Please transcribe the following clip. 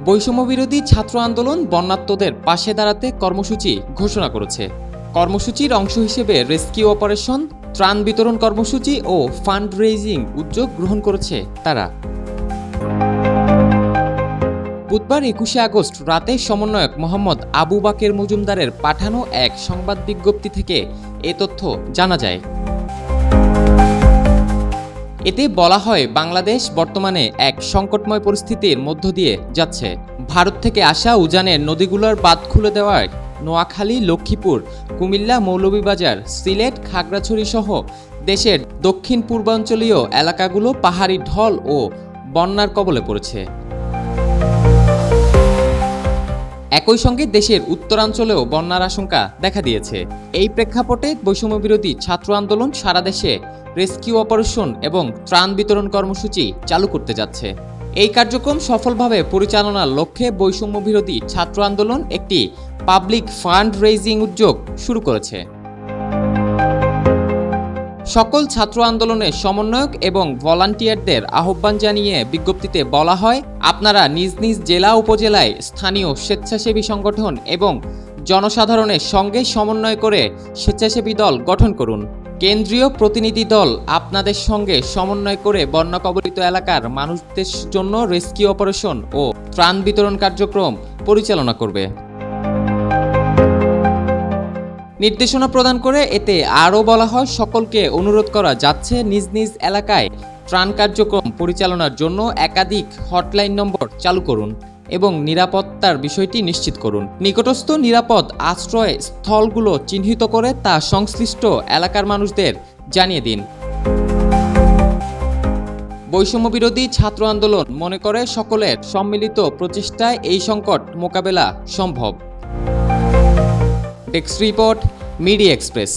বৈষম্যবিরোধী ছাত্র আন্দোলন বন্যার্তদের পাশে দাঁড়াতে কর্মসূচি ঘোষণা করেছে। কর্মসূচির অংশ হিসেবে রেস্কিউ অপারেশন, ত্রাণ বিতরণ কর্মসূচি ও ফান্ড রেইজিং উদ্যোগ গ্রহণ করেছে তারা। বুধবার ২১শে আগস্ট রাতে সমন্বয়ক মোহাম্মদ আবু বাকের মজুমদারের পাঠানো এক সংবাদ বিজ্ঞপ্তি থেকে এ তথ্য জানা যায়। এতে বলা হয়, বাংলাদেশ বর্তমানে এক সংকটময় পরিস্থিতির মধ্য দিয়ে যাচ্ছে। ভারত থেকে আসা উজানের নদীগুলোর বাঁধ খুলে দেওয়ায় নোয়াখালী, লক্ষ্মীপুর, কুমিল্লা, মৌলভীবাজার, সিলেট, খাগড়াছড়ি সহ দেশের দক্ষিণ পূর্বাঞ্চলীয় এলাকাগুলো পাহাড়ি ঢল ও বন্যার কবলে পড়েছে। একই সঙ্গে দেশের উত্তরাঞ্চলেও বন্যার আশঙ্কা দেখা দিয়েছে। এই প্রেক্ষাপটে বৈষম্যবিরোধী ছাত্র আন্দোলন সারা দেশে রেস্কিউ অপারেশন এবং ত্রাণ বিতরণ কর্মসূচি চালু করতে যাচ্ছে। এই কার্যক্রম সফলভাবে পরিচালনার লক্ষ্যে বৈষম্যবিরোধী ছাত্র আন্দোলন একটি পাবলিক ফান্ড রেইজিং উদ্যোগ শুরু করেছে। সকল ছাত্র আন্দোলনের সমন্বয়ক এবং ভলান্টিয়ারদের আহ্বান জানিয়ে বিজ্ঞপ্তিতে বলা হয়, আপনারা নিজ নিজ জেলা উপজেলায় স্থানীয় স্বেচ্ছাসেবী সংগঠন এবং জনসাধারণের সঙ্গে সমন্বয় করে স্বেচ্ছাসেবী দল গঠন করুন। কেন্দ্রীয় প্রতিনিধি দল আপনাদের সঙ্গে সমন্বয় করে বন্যা কবলিত এলাকার মানুষদের জন্য রেস্কিউ অপারেশন ও ত্রাণ বিতরণ কার্যক্রম পরিচালনা করবে। নির্দেশনা প্রদান করে এতে আরও বলা হয়, সকলকে অনুরোধ করা যাচ্ছে নিজ নিজ এলাকায় ত্রাণ কার্যক্রম পরিচালনার জন্য একাধিক হটলাইন নম্বর চালু করুন এবং নিরাপত্তার বিষয়টি নিশ্চিত করুন। নিকটস্থ নিরাপদ আশ্রয় স্থলগুলো চিহ্নিত করে তা সংশ্লিষ্ট এলাকার মানুষদের জানিয়ে দিন। বৈষম্যবিরোধী ছাত্র আন্দোলন মনে করে, সকলের সম্মিলিত প্রচেষ্টায় এই সংকট মোকাবেলা সম্ভব। Desk report, media express.